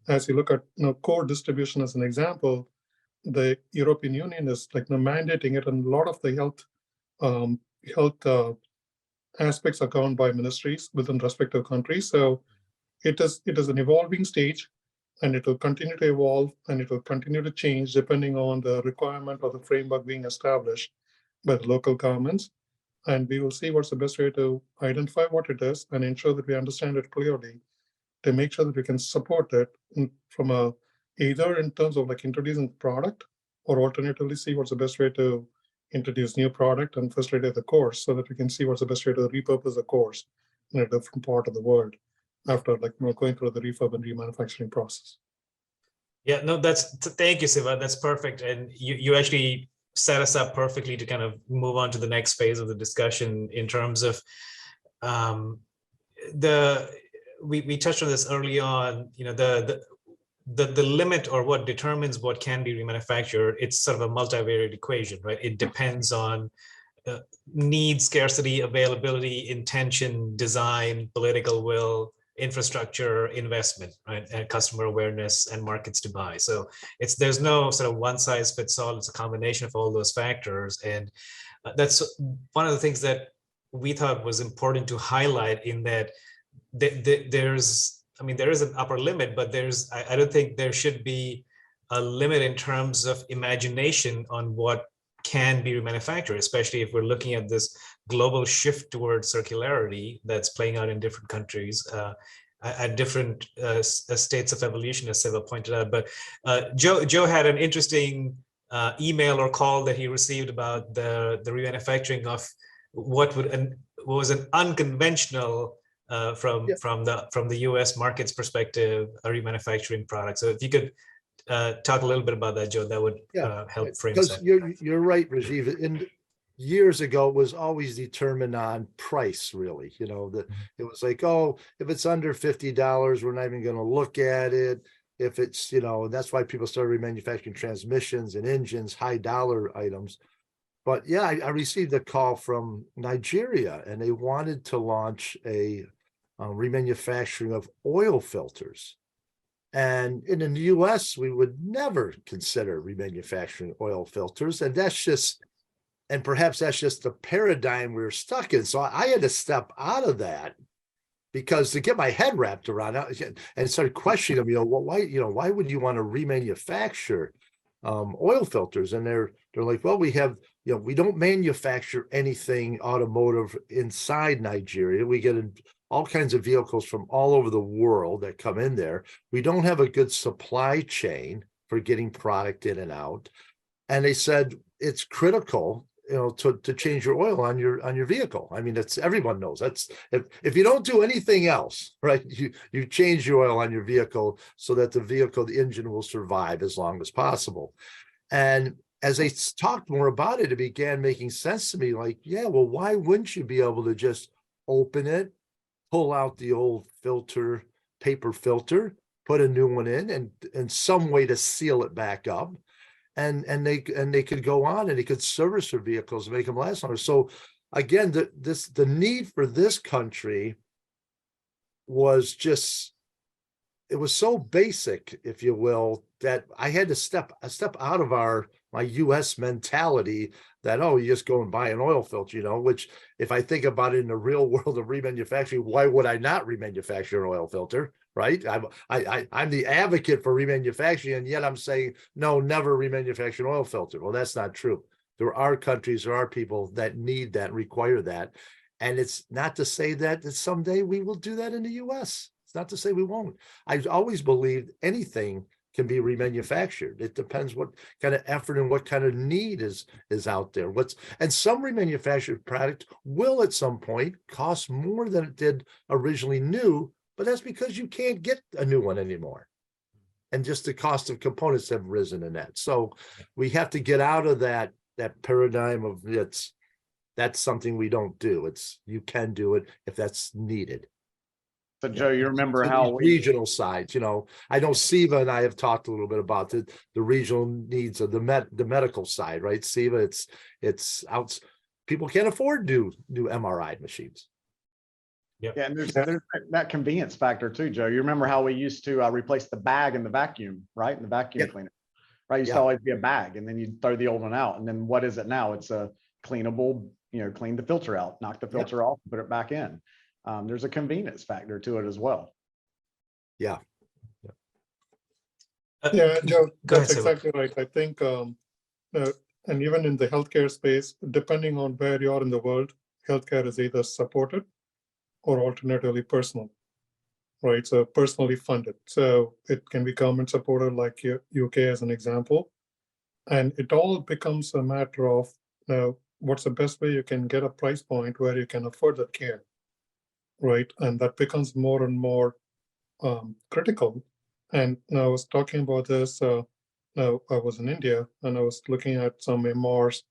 As you look at core distribution as an example, the European Union is like mandating it, and a lot of the health aspects are governed by ministries within respective countries. So it is an evolving stage, and it will continue to evolve and it will continue to change depending on the requirement or the framework being established by the local governments. And we will see what's the best way to identify what it is and ensure that we understand it clearly to make sure that we can support it from either in terms of like introducing product or alternatively see what's the best way to introduce new product and facilitate the course so that we can see what's the best way to repurpose the course in a different part of the world after like going through the refurb and remanufacturing process. Yeah, no, thank you, Siva. That's perfect. And you actually set us up perfectly to kind of move on to the next phase of the discussion in terms of we touched on this early on, the limit or what determines what can be remanufactured. It's sort of a multivariate equation, right? It depends on need, scarcity, availability, intention, design, political will, infrastructure, investment, right, and customer awareness and markets to buy. So there's no sort of one size fits all. It's a combination of all those factors, and that's one of the things that we thought was important to highlight. In that there is an upper limit, but I don't think there should be a limit in terms of imagination on what can be remanufactured, especially if we're looking at this global shift towards circularity that's playing out in different countries at different states of evolution, as Siva pointed out. But Joe had an interesting email or call that he received about the remanufacturing of what was an unconventional from the U.S. market's perspective, a remanufacturing product. So if you could talk a little bit about that, Joe, that would help frame because that. You're right, Rajiv. And years ago, it was always determined on price, really. That it was like, oh, if it's under $50, we're not even going to look at it. If it's, that's why people started remanufacturing transmissions and engines, high dollar items. But yeah, I received a call from Nigeria, and they wanted to launch a remanufacturing of oil filters. And in the US, we would never consider remanufacturing oil filters. And perhaps that's just the paradigm we're stuck in. So I had to step out of that because to get my head wrapped around it and start questioning them, why would you want to remanufacture oil filters? And they're like, well, we have, we don't manufacture anything automotive inside Nigeria. We get all kinds of vehicles from all over the world that come in there. We don't have a good supply chain for getting product in and out. And they said it's critical to change your oil on your vehicle. I mean, it's everyone knows that's if you don't do anything else, right? You change your oil on your vehicle so that the engine will survive as long as possible. And as I talked more about it, it began making sense to me. Like, yeah, well, why wouldn't you be able to just open it, pull out the old filter, paper filter, put a new one in, and some way to seal it back up. And they could go on and they could service their vehicles and make them last longer. So again, the need for this country was just, it was so basic, if you will, that I had to step out of my US mentality that, oh, you just go and buy an oil filter, which if I think about it in the real world of remanufacturing, why would I not remanufacture an oil filter? Right? I'm the advocate for remanufacturing, and yet I'm saying, no, never remanufacture an oil filter. Well, that's not true. There are countries, there are people that need that, require that. And it's not to say that someday we will do that in the US. It's not to say we won't. I've always believed anything can be remanufactured. It depends what kind of effort and what kind of need is out there. And some remanufactured product will at some point cost more than it did originally new, but that's because you can't get a new one anymore. And just the cost of components have risen in that. So we have to get out of that paradigm of that's something we don't do. You can do it if that's needed. So Joe, you remember how regional sides, I know Siva and I have talked a little bit about the regional needs of the medical side, right? Siva, it's out. People can't afford new MRI machines. Yeah, and there's that convenience factor too, Joe. You remember how we used to replace the bag in the vacuum, right? In the vacuum cleaner, right? It used to always be a bag, and then you throw the old one out. And then what is it now? It's a cleanable, clean the filter out, knock the filter off, put it back in. There's a convenience factor to it as well. Yeah, Joe, that's exactly right. I think, and even in the healthcare space, depending on where you are in the world, healthcare is either supported or alternatively personal, right? So personally funded. So it can be government supported, like UK as an example. And it all becomes a matter of what's the best way you can get a price point where you can afford that care, right? And that becomes more and more critical. And I was talking about this, I was in India and I was looking at some MRs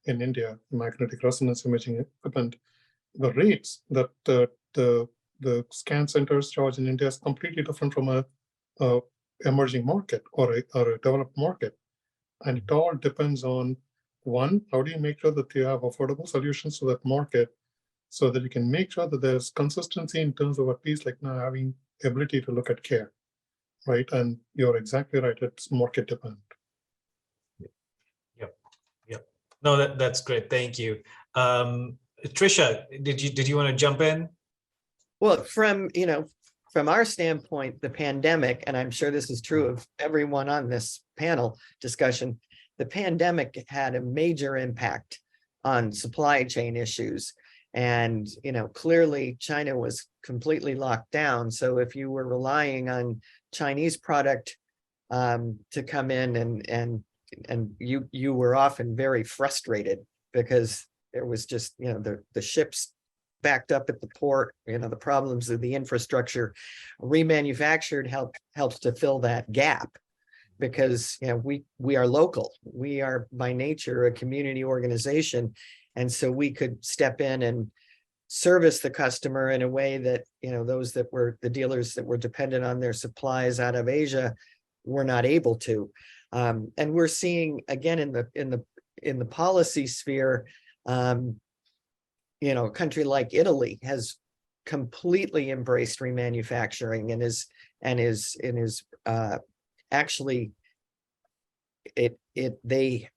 in India, magnetic resonance imaging equipment. The rates that the scan centers charge in India is completely different from a emerging market or a developed market. And it all depends on, one, how do you make sure that you have affordable solutions to that market so that you can make sure that there's consistency in terms of at least like now having ability to look at care, right? And you're exactly right, it's market dependent. Yep. No, that's great. Thank you. Tricia, did you want to jump in? Well, from our standpoint, the pandemic, and I'm sure this is true of everyone on this panel discussion, the pandemic had a major impact on supply chain issues. And, clearly China was completely locked down. So if you were relying on Chinese product to come in and you were often very frustrated because there was just, the ships backed up at the port, the problems of the infrastructure. Remanufactured helps to fill that gap because, we are local. We are by nature a community organization. And so we could step in and service the customer in a way that, those that were the dealers that were dependent on their supplies out of Asia were not able to. And we're seeing again in the policy sphere, a country like Italy has completely embraced remanufacturing and is actually they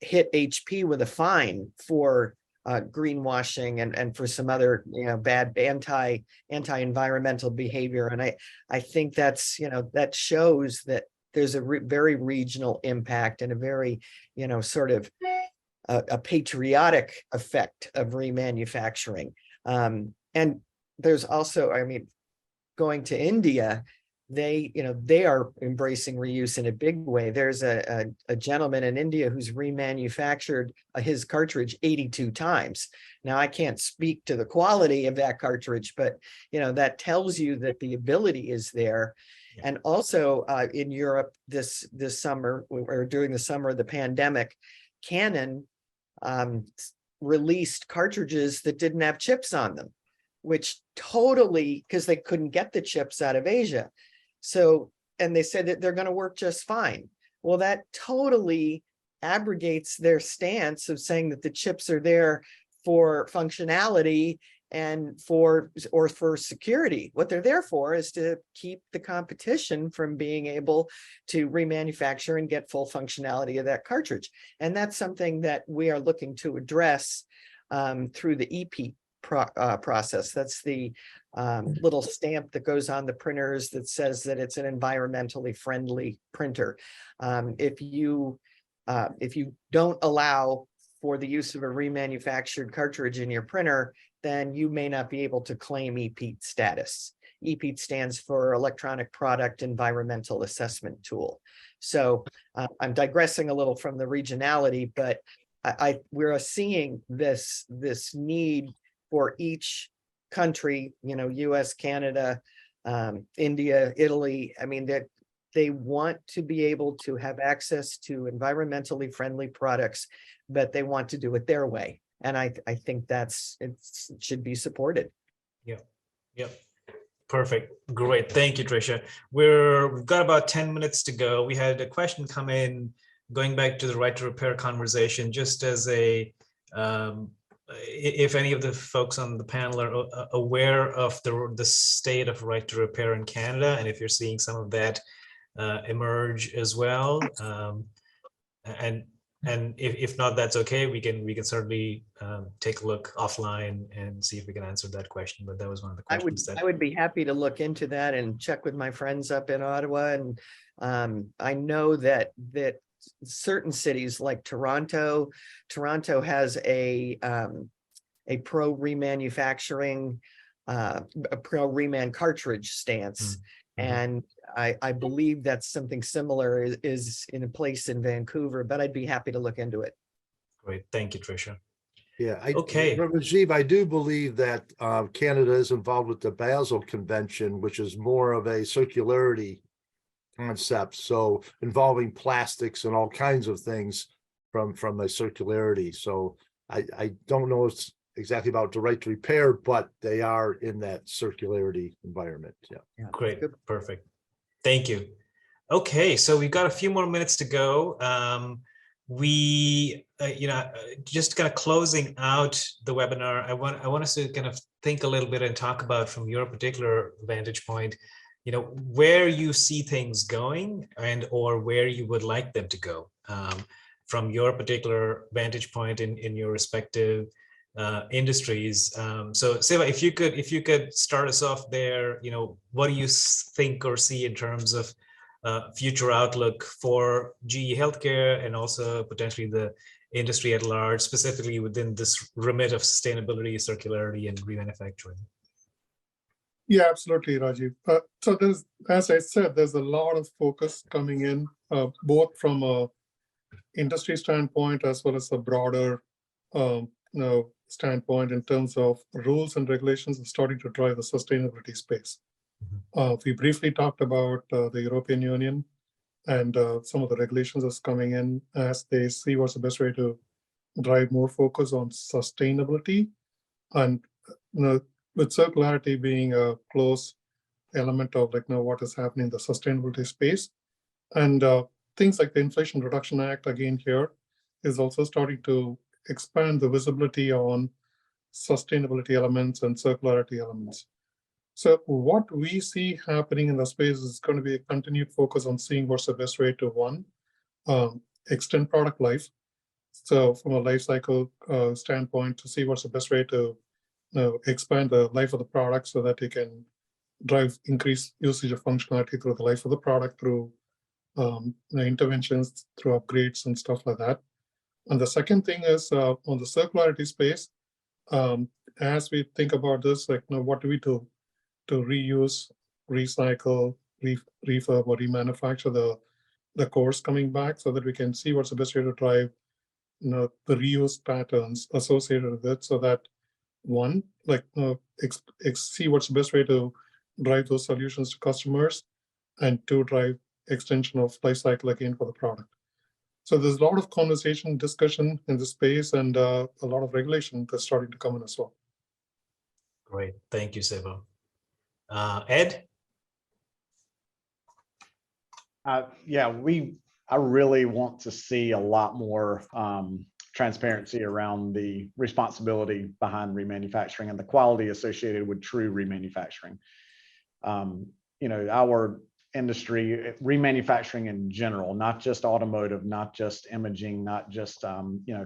hit HP with a fine for greenwashing and for some other bad anti-environmental behavior. And I think that's that shows that there's a very regional impact and a very sort of a patriotic effect of remanufacturing. And there's also, going to India, they, they are embracing reuse in a big way. There's a gentleman in India who's remanufactured his cartridge 82 times. Now, I can't speak to the quality of that cartridge, but that tells you that the ability is there. Yeah. And also in Europe this summer, or during the summer of the pandemic, Canon released cartridges that didn't have chips on them, which totally, because they couldn't get the chips out of Asia. So, and they said that they're going to work just fine. Well, that totally abrogates their stance of saying that the chips are there for functionality and for security. What they're there for is to keep the competition from being able to remanufacture and get full functionality of that cartridge. And that's something that we are looking to address through the EP process. That's the little stamp that goes on the printers that says that it's an environmentally friendly printer. If you don't allow for the use of a remanufactured cartridge in your printer, then you may not be able to claim EPEAT status. EPEAT stands for Electronic Product Environmental Assessment Tool. So I'm digressing a little from the regionality, but we're seeing this need for each country, US, Canada, India, Italy. I mean, that they want to be able to have access to environmentally friendly products, but they want to do it their way. And I think it should be supported. Yeah. Perfect. Great. Thank you, Tricia. We've got about 10 minutes to go. We had a question come in, going back to the right to repair conversation, just as if any of the folks on the panel are aware of the state of right to repair in Canada, and if you're seeing some of that emerge as well. And if not, that's okay. We can certainly take a look offline and see if we can answer that question. But that was one of the questions. I would be happy to look into that and check with my friends up in Ottawa. And I know that certain cities like Toronto has a pro remanufacturing, a pro reman cartridge stance. Mm-hmm. And I believe that's something similar is in a place in Vancouver, but I'd be happy to look into it. Great. Thank you, Tricia. Yeah. Okay. Rajiv, I do believe that Canada is involved with the Basel Convention, which is more of a circularity concept. So involving plastics and all kinds of things from a circularity. So I don't know exactly about the right to repair, but they are in that circularity environment. Yeah. Great. Perfect. Thank you. Okay, so we've got a few more minutes to go. Just kind of closing out the webinar, I want us to kind of think a little bit and talk about, from your particular vantage point, where you see things going and or where you would like them to go from your particular vantage point in your respective industries. So Siva, if you could start us off there, what do you think or see in terms of future outlook for GE Healthcare and also potentially the industry at large, specifically within this remit of sustainability, circularity, and remanufacturing? Yeah, absolutely, Rajiv. So as I said, there's a lot of focus coming in, both from a industry standpoint as well as a broader standpoint in terms of rules and regulations are starting to drive the sustainability space. We briefly talked about the European Union and some of the regulations that's coming in as they see what's the best way to drive more focus on sustainability, and with circularity being a close element of what is happening in the sustainability space. And things like the Inflation Reduction Act, again here, is also starting to expand the visibility on sustainability elements and circularity elements. So what we see happening in the space is going to be a continued focus on seeing what's the best way to, one, extend product life. So from a life cycle standpoint, to see what's the best way to expand the life of the product so that it can drive increased usage of functionality through the life of the product, through interventions, through upgrades and stuff like that. And the second thing is on the circularity space, as we think about this, what do we do to reuse, recycle, refurb or remanufacture the cores coming back so that we can see what's the best way to drive the reuse patterns associated with it, so that one, see what's the best way to drive those solutions to customers, and two, drive extension of life cycle again for the product. So there's a lot of conversation, discussion in the space, and a lot of regulation that's starting to come in as well. Great, thank you, Siva. Ed? Yeah, I really want to see a lot more transparency around the responsibility behind remanufacturing and the quality associated with true remanufacturing. Our industry, remanufacturing in general, not just automotive, not just imaging, not just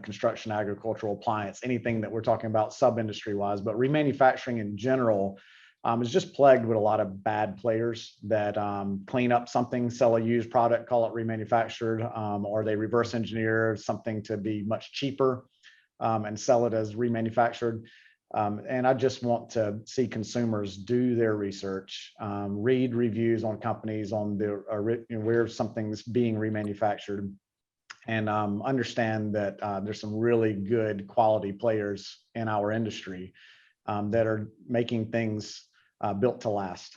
construction, agricultural, appliance, anything that we're talking about sub-industry wise, but remanufacturing in general is just plagued with a lot of bad players that clean up something, sell a used product, call it remanufactured, or they reverse engineer something to be much cheaper and sell it as remanufactured. And I just want to see consumers do their research, read reviews on companies on where something's being remanufactured, and understand that there's some really good quality players in our industry that are making things built to last.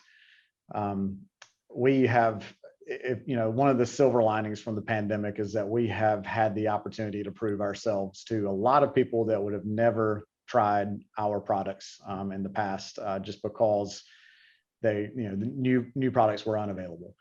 We have, one of the silver linings from the pandemic is that we have had the opportunity to prove ourselves to a lot of people that would have never tried our products in the past, just because the new products were unavailable.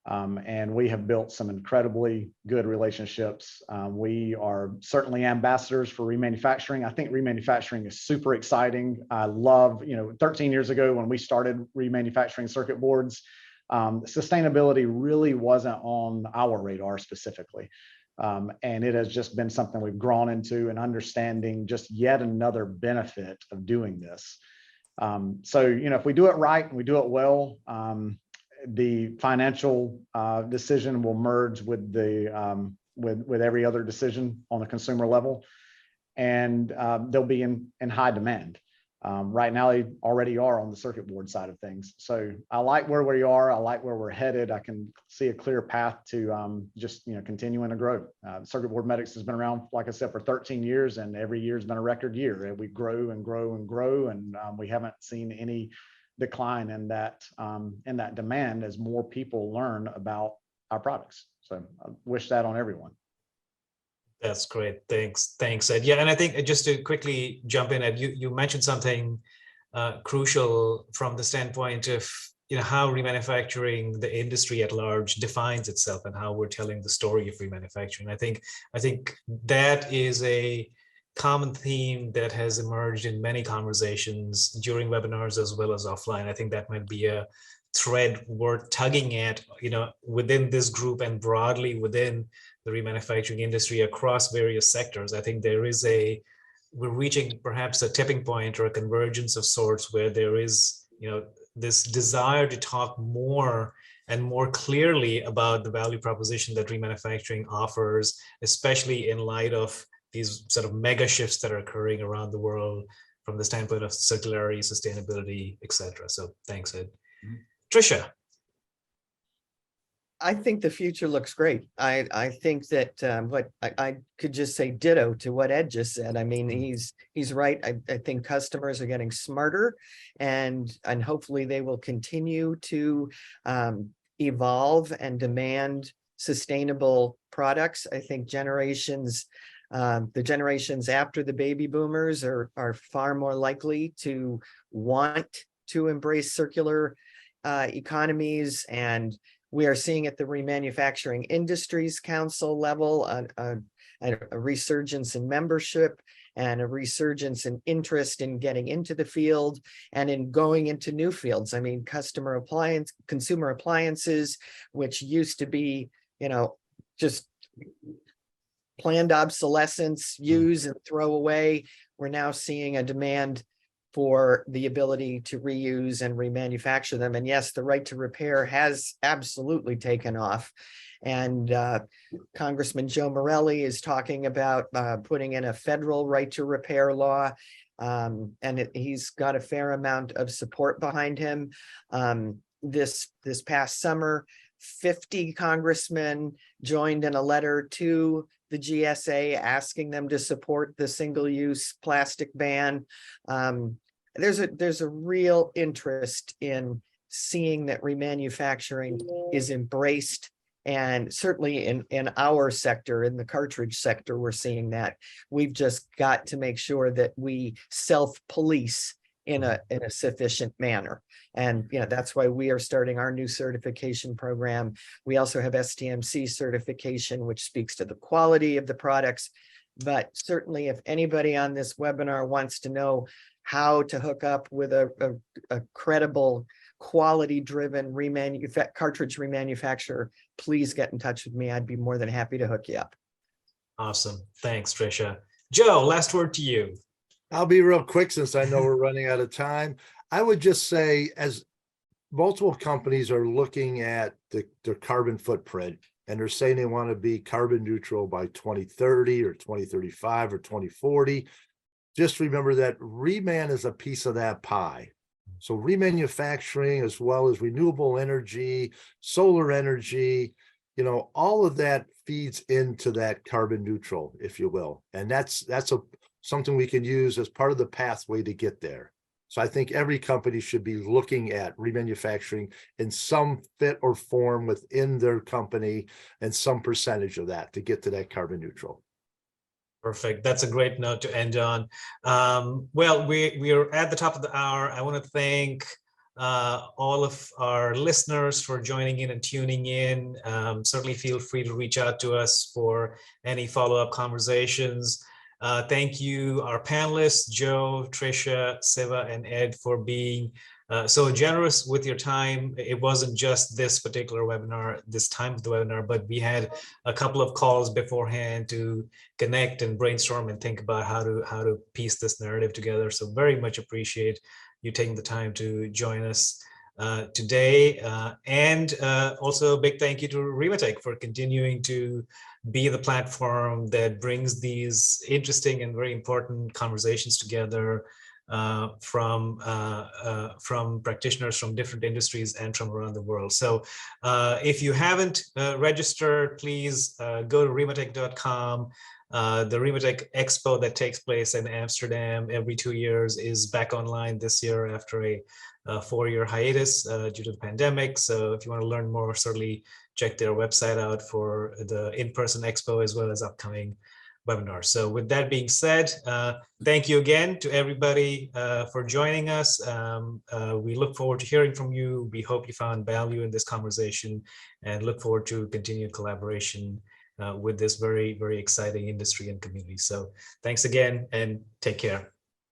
And we have built some incredibly good relationships. We are certainly ambassadors for remanufacturing. I think remanufacturing is super exciting. I love, 13 years ago when we started remanufacturing circuit boards, sustainability really wasn't on our radar specifically. And it has just been something we've grown into and understanding just yet another benefit of doing this. So, if we do it right and we do it well, the financial decision will merge with the with every other decision on the consumer level, and they'll be in high demand. Right now, they already are on the circuit board side of things. So I like where we are. I like where we're headed. I can see a clear path to just continuing to grow. Circuit Board Medics has been around, like I said, for 13 years, and every year has been a record year. We grow and grow and grow, and we haven't seen any decline in that demand as more people learn about our products. So I wish that on everyone. That's great. Thanks, Ed. Yeah, and I think just to quickly jump in, Ed, you mentioned something crucial from the standpoint of how remanufacturing, the industry at large, defines itself and how we're telling the story of remanufacturing. I think that is a common theme that has emerged in many conversations during webinars as well as offline. I think that might be a thread worth tugging at, within this group and broadly within the remanufacturing industry across various sectors. I think we're reaching perhaps a tipping point or a convergence of sorts where there is, this desire to talk more and more clearly about the value proposition that remanufacturing offers, especially in light of these sort of mega shifts that are occurring around the world from the standpoint of circularity, sustainability, etc. So thanks, Ed. Tricia. I think the future looks great. I think that what I could just say ditto to what Ed just said. I mean, he's right. I think customers are getting smarter, and hopefully they will continue to evolve and demand sustainable products. I think the generations after the baby boomers are far more likely to want to embrace circular economies, and we are seeing at the Remanufacturing Industries Council level a resurgence in membership and a resurgence in interest in getting into the field and in going into new fields. I mean, consumer appliances, which used to be, just planned obsolescence, use and throw away. We're now seeing a demand for the ability to reuse and remanufacture them. And yes, the right to repair has absolutely taken off. And Congressman Joe Morelli is talking about putting in a federal right to repair law. And he's got a fair amount of support behind him. this past summer, 50 congressmen joined in a letter to the GSA asking them to support the single-use plastic ban. There's a real interest in seeing that remanufacturing is embraced. And certainly in our sector, in the cartridge sector, we're seeing that. We've just got to make sure that we self-police in a sufficient manner. And that's why we are starting our new certification program. We also have STMC certification, which speaks to the quality of the products. But certainly if anybody on this webinar wants to know how to hook up with a credible, quality-driven cartridge remanufacturer, please get in touch with me. I'd be more than happy to hook you up. Awesome. Thanks, Tricia. Joe, last word to you. I'll be real quick since I know we're running out of time. I would just say, as multiple companies are looking at their carbon footprint, and they're saying they want to be carbon neutral by 2030 or 2035 or 2040, just remember that reman is a piece of that pie. So remanufacturing, as well as renewable energy, solar energy, all of that feeds into that carbon neutral, if you will. And that's something we can use as part of the pathway to get there. So I think every company should be looking at remanufacturing in some fit or form within their company and some percentage of that to get to that carbon neutral. Perfect. That's a great note to end on. Well, we are at the top of the hour. I want to thank all of our listeners for joining in and tuning in. Certainly feel free to reach out to us for any follow-up conversations. Thank you, our panelists, Joe, Tricia, Siva, and Ed, for being so generous with your time. It wasn't just this particular webinar, this time of the webinar, but we had a couple of calls beforehand to connect and brainstorm and think about how to piece this narrative together. So very much appreciate you taking the time to join us today. And also a big thank you to REMATEC for continuing to be the platform that brings these interesting and very important conversations together from practitioners from different industries and from around the world. So if you haven't registered, please go to rematec.com. The REMATEC Expo that takes place in Amsterdam every 2 years is back online this year after a 4-year hiatus due to the pandemic. So if you want to learn more, certainly check their website out for the in-person expo as well as upcoming webinars. So with that being said, thank you again to everybody for joining us. We look forward to hearing from you. We hope you found value in this conversation and look forward to continued collaboration with this very, very exciting industry and community. So thanks again and take care.